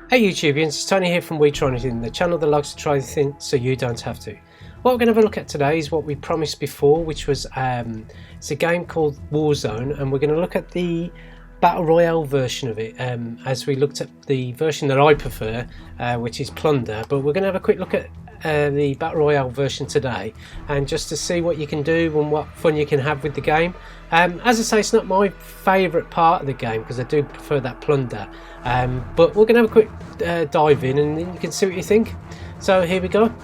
Hey YouTubians, it's Tony here from We Try Anything, the channel that likes to try things so you don't have to. What we're going to have a look at today is what we promised before, which was it's a game called Warzone, and we're going to look at the Battle Royale version of it, as we looked at the version that I prefer, which is Plunder. But we're going to have a quick look at the Battle Royale version today, and just to see what you can do and what fun you can have with the game. As I say, it's not my favourite part of the game because I do prefer that Plunder, but we're going to have a quick dive in and then you can see what you think. So here we go.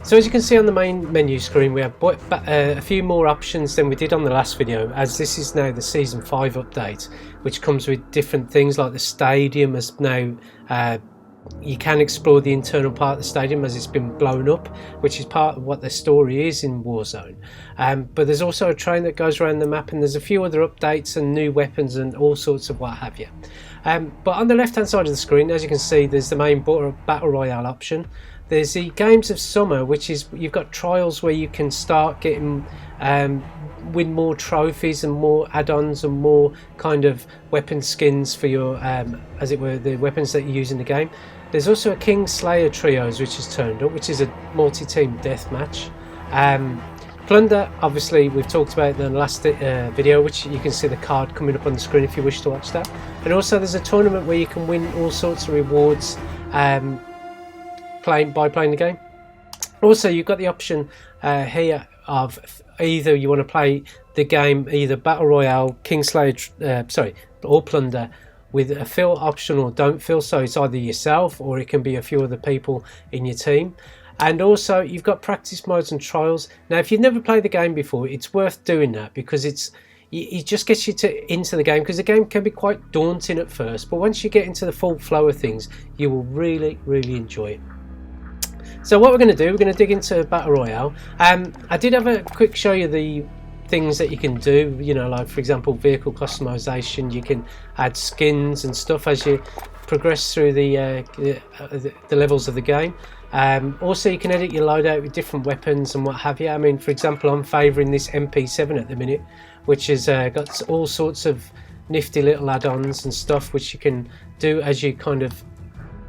So as you can see on the main menu screen, we have a few more options than we did on the last video, as this is now the Season 5 update, which comes with different things like the stadium has now you can explore the internal part of the stadium as it's been blown up, which is part of what the story is in Warzone. But there's also a train that goes around the map, and there's a few other updates and new weapons and all sorts of what have you. But on the left hand side of the screen, as you can see, there's the main Battle Royale option. There's the Games of Summer, which is you've got trials where you can start getting win more trophies and more add-ons and more kind of weapon skins for your as it were, the weapons that you use in the game. There's also a King Slayer trios which has turned up, which is a multi-team deathmatch. Plunder, obviously we've talked about in the last video, which you can see the card coming up on the screen if you wish to watch that. And also there's a tournament where you can win all sorts of rewards by playing the game. Also, you've got the option here of either you want to play the game either Battle Royale, Kingslayer, or Plunder with a fill option or don't fill, so it's either yourself or it can be a few other people in your team. And also you've got practice modes and trials. Now if you've never played the game before, it's worth doing that because it just gets you into the game, because the game can be quite daunting at first, but once you get into the full flow of things you will really enjoy it. So what we're going to do, we're going to dig into Battle Royale. I did have a quick show you the things that you can do, you know, like for example vehicle customization. You can add skins and stuff as you progress through the levels of the game. Also you can edit your loadout with different weapons and what have you. I mean, for example, I'm favouring this MP7 at the minute, which has got all sorts of nifty little add-ons and stuff which you can do as you kind of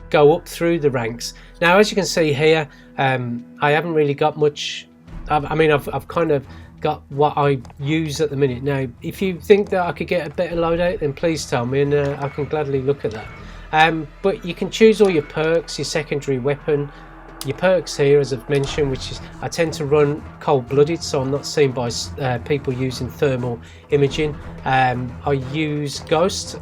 go up through the ranks. Now as you can see here, I haven't really got much. I mean I've kind of got what I use at the minute. Now if you think that I could get a better loadout, then please tell me, and I can gladly look at that. But you can choose all your perks, your secondary weapon, your perks here as I've mentioned, which is I tend to run cold-blooded, so I'm not seen by people using thermal imaging. I use ghost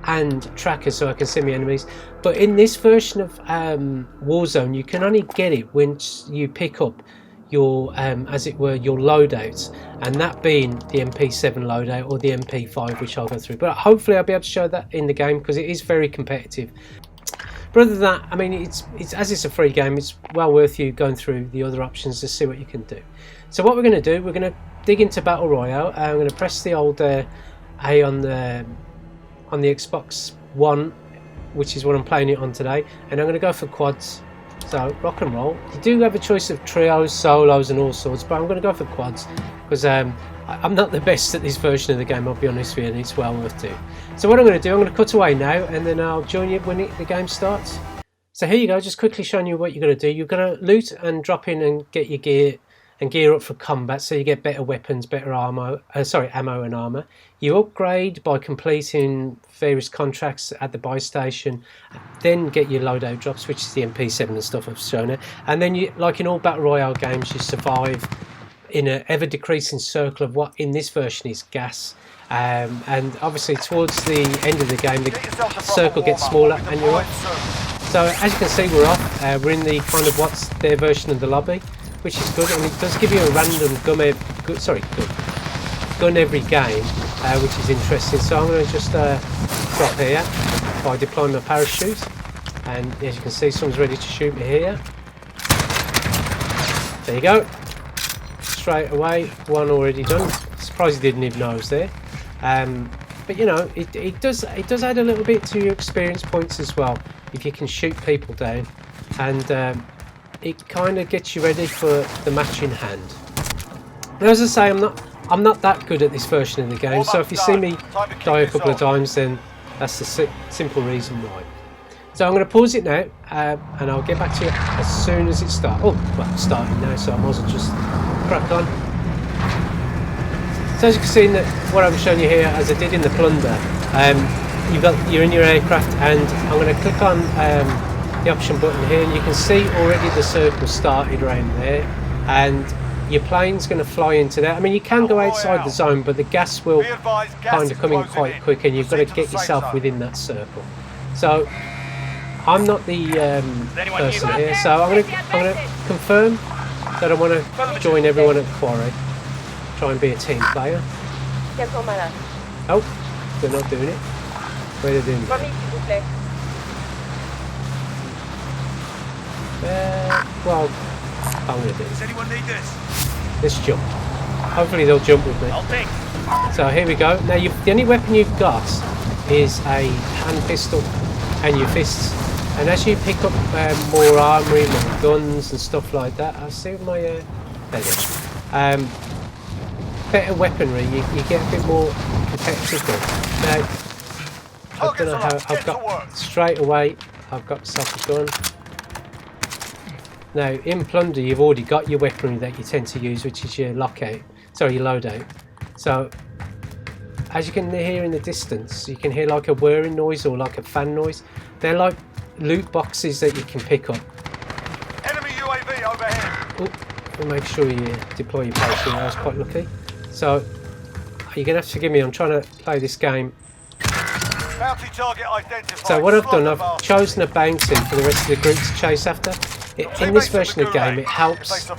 and trackers so I can see my enemies, but in this version of Warzone you can only get it once you pick up your as it were your loadouts, and that being the MP7 loadout or the MP5, which I'll go through. But hopefully I'll be able to show that in the game because it is very competitive. But other than that, I mean, it's as it's a free game, it's well worth you going through the other options to see what you can do. So what we're going to do, we're going to dig into Battle Royale. I'm going to press the old A on the Xbox One, which is what I'm playing it on today, and I'm going to go for quads. So rock and roll. You do have a choice of trios, solos and all sorts, but I'm going to go for quads because I'm not the best at this version of the game, I'll be honest with you, and it's well worth it. So what I'm going to do, I'm going to cut away now and then I'll join you when the game starts. So here you go, just quickly showing you what you're going to do. You're going to loot and drop in and get your gear and gear up for combat, so you get better weapons, better ammo and armor. You upgrade by completing various contracts at the buy station, then get your loadout drops, which is the MP7 and stuff I've shown it. And then you, like in all Battle Royale games, you survive in an ever decreasing circle of what in this version is gas. And obviously towards the end of the game the circle gets smaller and you're off. So as you can see, we're off. We're in the kind of what's their version of the lobby, which is good, and it does give you a random gun every game, which is interesting. So I'm going to just drop here by deploying my parachute, and as you can see, someone's ready to shoot me here. There you go, straight away, one already done. Surprised he didn't even know I was there. But you know, it does add a little bit to your experience points as well if you can shoot people down, and it kind of gets you ready for the match in hand. Now as I say, I'm not that good at this version of the game, so if you see me die a couple of times, then that's the simple reason why. So I'm going to pause it now, and I'll get back to you as soon as it starts. Oh, well, it's starting now, so I might as well just crack on. So as you can see, what I'm showing you here, as I did in the Plunder, you're in your aircraft, and I'm going to click on the option button here, and you can see already the circle started around there, and your plane's going to fly into there. I mean, you can go outside the zone, but the gas will kind of come in quite quick, and you've got to get yourself within that circle. So I'm not the person here, so I'm going to confirm that I want to join everyone at the quarry. Try and be a team player. Oh, they're not doing it. Where are they doing it? Well, I'm going to do it. Does anyone need this? Let's jump. Hopefully they'll jump with me. So here we go. Now the only weapon you've got is a hand pistol and your fists. And as you pick up more armoury, more guns and stuff like that, I'll see with my there you go. Better weaponry, you get a bit more competitive with. Now, I don't know how I've got straight away. I've got myself a gun. Now in Plunder, you've already got your weaponry that you tend to use, which is your lockout. Sorry, your loadout. So as you can hear in the distance, you can hear like a whirring noise or like a fan noise. They're like loot boxes that you can pick up. Enemy UAV overhead. Oh, make sure you deploy your parachute. I was quite lucky. So you're gonna have to forgive me. I'm trying to play this game. Bounty target identified. So what I've done, I've chosen a bounty for the rest of the group to chase after. In this version of the game, it helps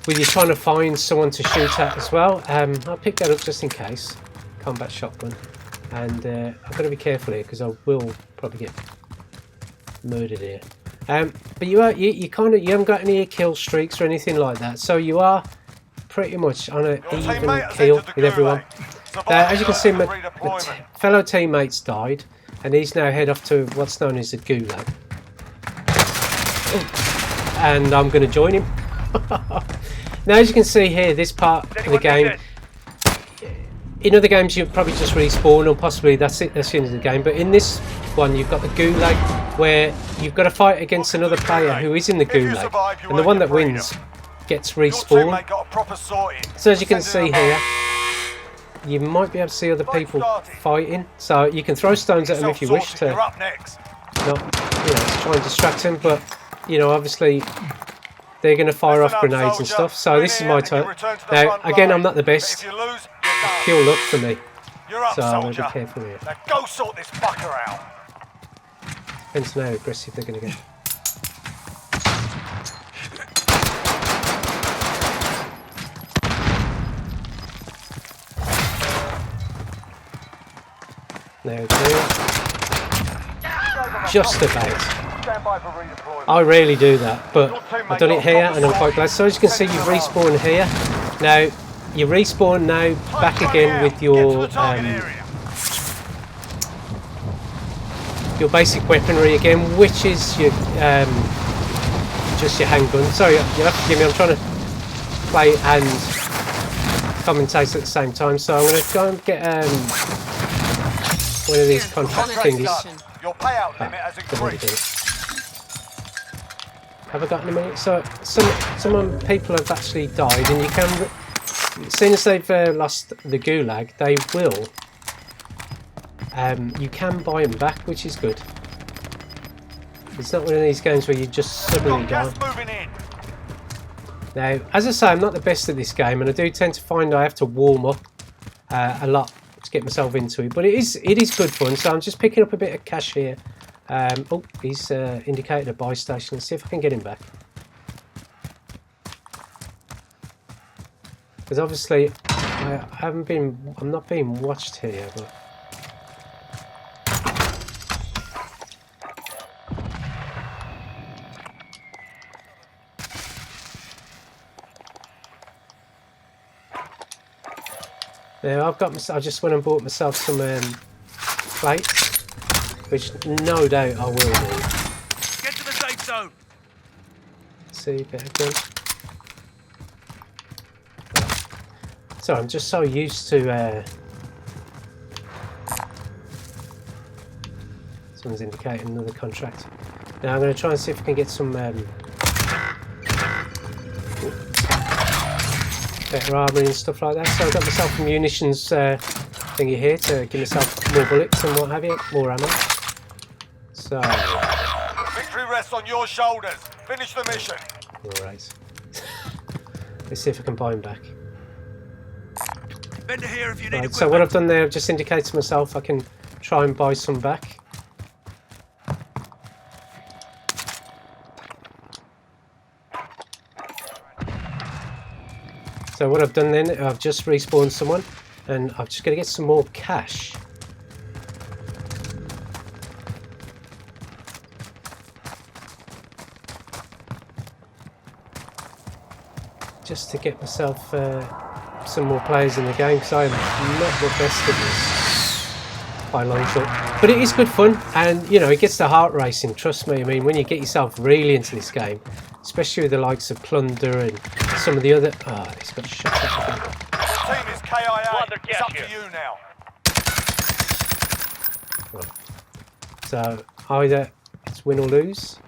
with you trying to find someone to shoot at as well. I'll pick that up just in case. Combat shotgun, and I've got to be careful here because I will probably get murdered here. But you haven't got any kill streaks or anything like that, so you are pretty much on an even kill with everyone. As you can see, my fellow teammates died, and he's now head off to what's known as the Gulag. Oh, and I'm going to join him. Now, as you can see here, this part of the game, in other games you probably just respawn, or possibly that's it, that's the end of the game. But in this one, you've got the Gulag, where you've got to fight against another player who is in the Gulag, and the one that wins gets respawned. So as you can see here, you might be able to see other people fighting, so you can throw stones at them if you wish to, not, to try and distract them. But obviously they're going to fire off grenades and stuff. So this is my turn. Now again, I'm not the best. It's pure luck for me, so I'm going to be careful here. Now go sort this fucker out. Depends on how aggressive they're going to get. There, just about. I rarely do that, but I've done it here and I'm quite glad. So as you can see, you respawn here. Now you respawn now back again with your basic weaponry again, which is your just your handgun. Sorry, you'll have to forgive me. I'm trying to play and commentate at the same time, so I'm going to go and get one of these contract thingies. Your payout limit has increased. Have I got any money? So some people have actually died, and you can, as soon as they've lost the Gulag, they will. You can buy them back, which is good. It's not one of these games where you just suddenly die. Now, as I say, I'm not the best at this game, and I do tend to find I have to warm up a lot to get myself into it. But it is good fun. So I'm just picking up a bit of cash here. Oh, he's indicated a buy station. Let's see if I can get him back. Because obviously, I'm not being watched here. But now I just went and bought myself some plates, which no doubt I will do. Get to the safe zone. See, better gun. Sorry, I'm just so used to Someone's indicating another contract. Now I'm going to try and see if I can get some better armour and stuff like that. So I've got myself a munitions thingy here to give myself more bullets and what have you, more ammo. So Victory rests on your shoulders. Finish the mission. alright. Let's see if I can buy him back. Bender here if you need Right, so what I've done there, I've just indicated to myself I can try and buy some back. So what I've done then, I've just respawned someone and I'm just going to get some more cash. Just to get myself some more players in the game, because I am not the best at this by a long shot. But it is good fun, and you know, it gets the heart racing, trust me. I mean, when you get yourself really into this game, especially with the likes of Plunder and some of the other... Oh, he's got shot at me. Your team is KIA. It's up to you now. Right. So, either it's win or lose.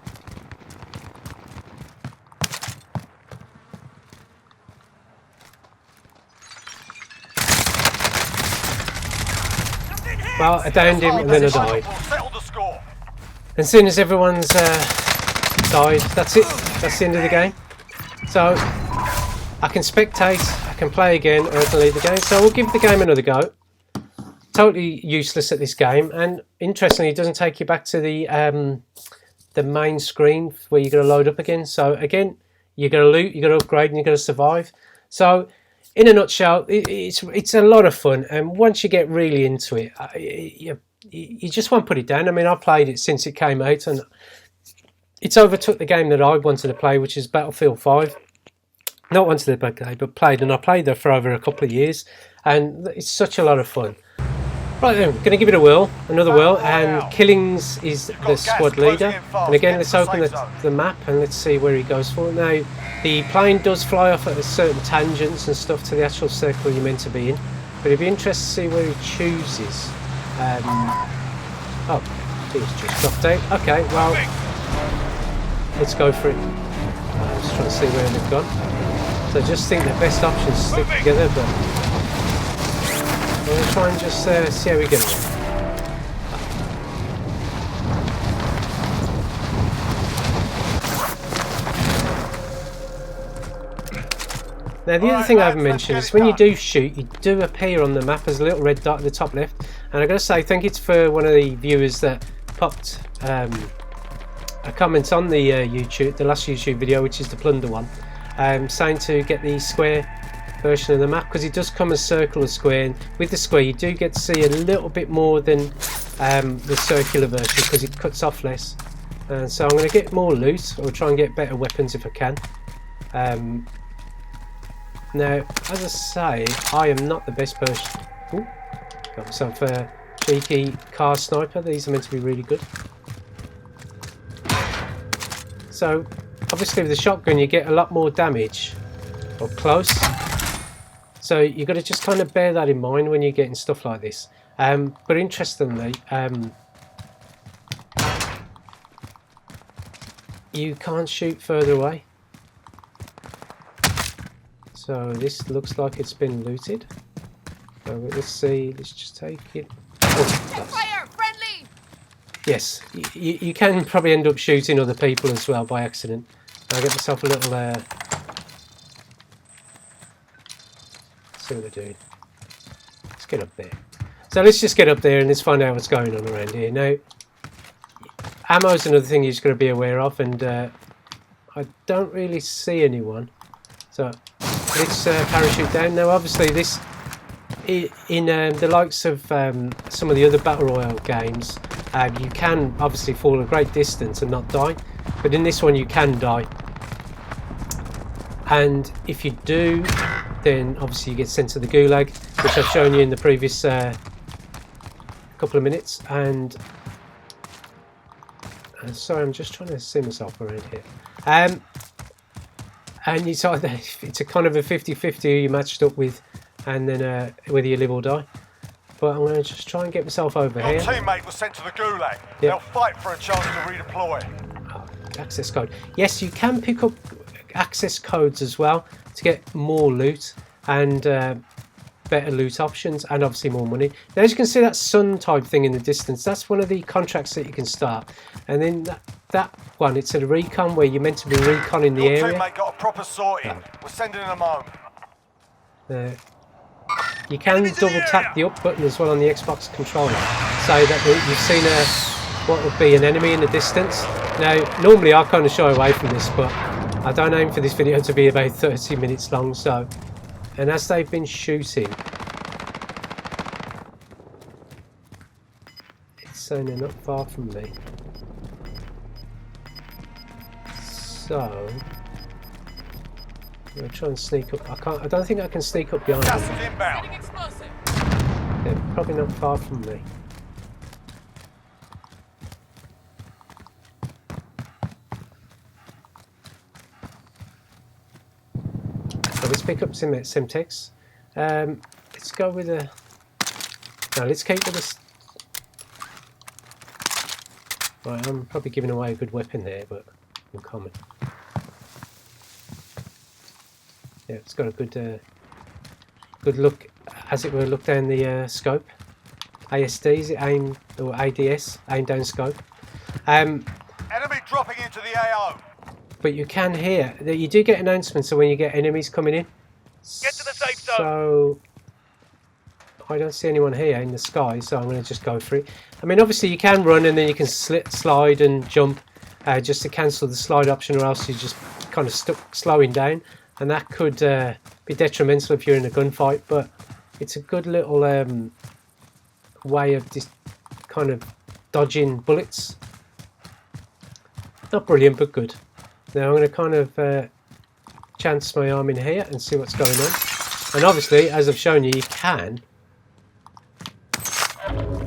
Well, I downed him and then I died. And as soon as everyone's died, that's it. That's the end of the game. So I can spectate, I can play again, or I can leave the game. So we'll give the game another go. Totally useless at this game, and interestingly, it doesn't take you back to the main screen where you're going to load up again. So again, you're going to loot, you're going to upgrade, and you're going to survive. So in a nutshell, it's a lot of fun, and once you get really into it, you just won't put it down. I mean, I've played it since it came out, and it's overtook the game that I wanted to play, which is Battlefield 5. Not wanted to play, but played, and I played there for over a couple of years, and it's such a lot of fun. Right then, going to give it a whirl, another whirl, and Killings is the squad leader. And again, let's open the map and let's see where he goes for. Now, the plane does fly off at certain tangents and stuff to the actual circle you're meant to be in, but it'd be interesting to see where he chooses. Oh, he's just dropped out. Okay, well, let's go for it. I'm just trying to see where they've gone. So I just think the best option is to stick together, but we'll try and just see how we get on. Now the other thing I haven't mentioned is when you do shoot, you do appear on the map as a little red dot at the top left. And I've got to say, thank you for one of the viewers that popped a comment on the the last YouTube video, which is the Plunder one, saying to get the square version of the map, because it does come as circle or square, and with the square you do get to see a little bit more than the circular version, because it cuts off less. And so I'm going to get more loot, or try and get better weapons if I can. Now, as I say, I am not the best person. Ooh, got myself a cheeky car sniper. These are meant to be really good. So obviously with the shotgun you get a lot more damage up close. So you've got to just kind of bear that in mind when you're getting stuff like this. But interestingly, you can't shoot further away. So this looks like it's been looted. So let's see, let's just take it. Oh, Fire! Friendly! yes, you can probably end up shooting other people as well by accident. I'll get myself a little see what they're doing. Let's get up there. So let's just get up there and let's find out what's going on around here. Now, ammo is another thing you're just going to be aware of, and I don't really see anyone. So let's parachute down. Now, obviously, this in the likes of some of the other Battle Royale games, you can obviously fall a great distance and not die, but in this one you can die. And if you do, then obviously you get sent to the gulag, which I've shown you in the previous couple of minutes. And sorry, I'm just trying to see myself around here. And it's either, it's a kind of a 50-50 who you matched up with, and then whether you live or die. but I'm going to just try and get myself over Your here. teammate was sent to the gulag. They'll fight for a chance to redeploy. Access code. Yes, you can pick up access codes as well to get more loot and better loot options, and obviously more money. Now, as you can see, that sun type thing in the distance, that's one of the contracts that you can start. And then that one, it's a recon where you're meant to be reconning the Your area. teammate got a proper sorting. We're sending them home. You can double tap the up button as well on the Xbox controller, so that you've seen what would be an enemy in the distance. Now, normally I kind of shy away from this, but I don't aim for this video to be about 30 minutes long. So, and as they've been shooting, it's saying they're not far from me. So I'm gonna try and sneak up. I don't think I can sneak up behind Gas them. is inbound. They're probably not far from me. So let's pick up some Semtex. Let's go with a. No, let's keep with this. Right, I'm probably giving away a good weapon there, but in common. Yeah, it's got a good look, as it were, look down the scope. ASD, is it aim, or ADS, aim down scope. Enemy dropping into the AO. But you can hear that you do get announcements of when you get enemies coming in. Get to the safe zone. So I don't see anyone here in the sky, so I'm going to just go for it. I mean, obviously you can run and then you can slide and jump just to cancel the slide option, or else you're just kind of stuck slowing down, and that could be detrimental if you're in a gunfight. But it's a good little way of just kind of dodging bullets. Not brilliant, but good. Now I'm going to kind of chance my arm in here and see what's going on. And obviously, as I've shown you, you can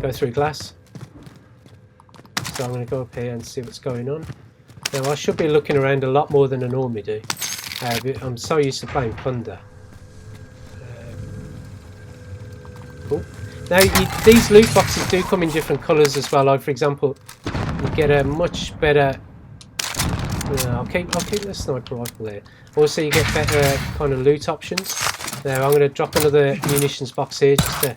go through glass. So I'm going to go up here and see what's going on. Now I should be looking around a lot more than I normally do. I'm so used to playing Plunder. Cool. Now these loot boxes do come in different colours as well. Like for example, you get a much better. I'll keep the sniper rifle there. Also, you get better kind of loot options. Now I'm going to drop another munitions box here just to.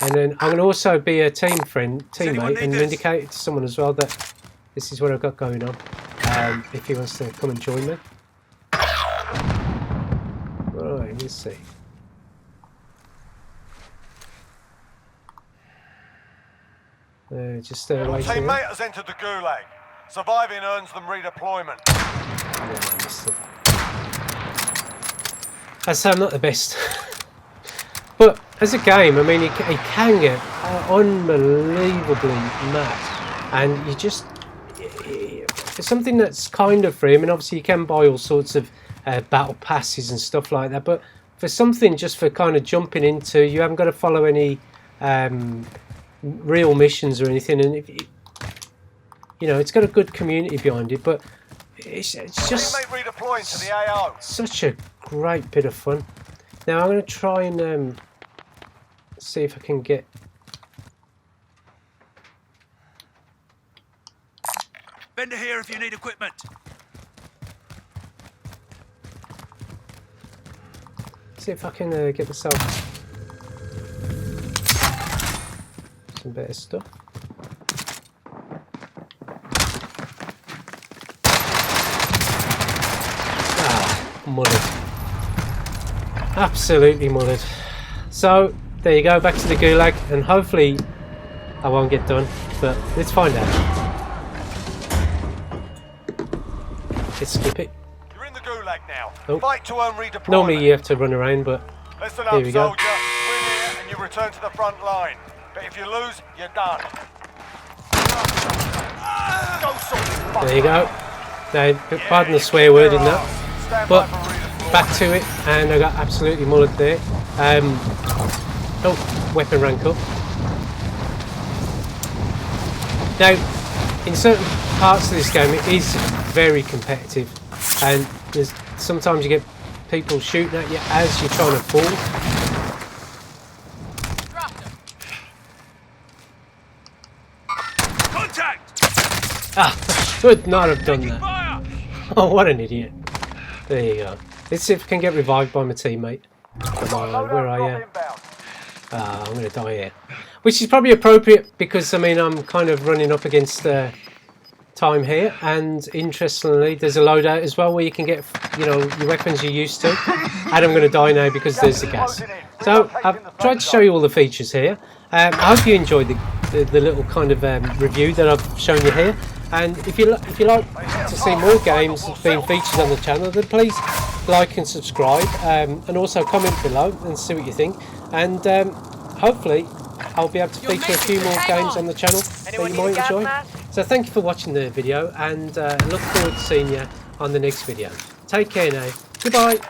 And then I'm going to also be a teammate, and indicate it to someone as well that this is what I've got going on. If he wants to come and join me. Right, let's see. Just stay away. Your teammate has entered the gulag. Surviving earns them redeployment. I'd say I'm not the best. But as a game, I mean, it can get unbelievably mad. And you just... It's something that's kind of free. I mean, obviously you can buy all sorts of battle passes and stuff like that. But for something just for kind of jumping into, you haven't got to follow any real missions or anything. And if you know, it's got a good community behind it, but it's just redeploying to the AO. Such a great bit of fun. Now I'm going to try and see if I can get. Vendor here if you need equipment. See if I can get myself some better stuff. Mullered. Absolutely mullered. So there you go, back to the gulag, and hopefully I won't get done, but let's find out. Let's skip it. You're in the gulag now. Oh. Fight to earn redeployment. Normally you have to run around, but listen here up, we go. soldier. Win here and you return to the front line. But if you lose, you're done. Go sort There you go. Now, pardon the swear word in that. But back to it, and I got absolutely mullered there. Oh, weapon rank up. Now, in certain parts of this game, it is very competitive, and sometimes you get people shooting at you as you're trying to fall. Would not have done that. Fire! Oh, what an idiot. There you go. Let's see if we can get revived by my teammate. Come on, where are you? I'm going to die here. Which is probably appropriate because, I mean, I'm kind of running up against time here. And interestingly, there's a loadout as well where you can get, you know, your weapons you're used to. And I'm going to die now because there's the gas. So I've tried to show you all the features here. I hope you enjoyed the little kind of review that I've shown you here. And if you like to see more games being featured on the channel, then please like and subscribe, and also comment below and see what you think. And hopefully I'll be able to feature a few more games on the channel that you might enjoy. So thank you for watching the video, and look forward to seeing you on the next video. Take care now. Goodbye.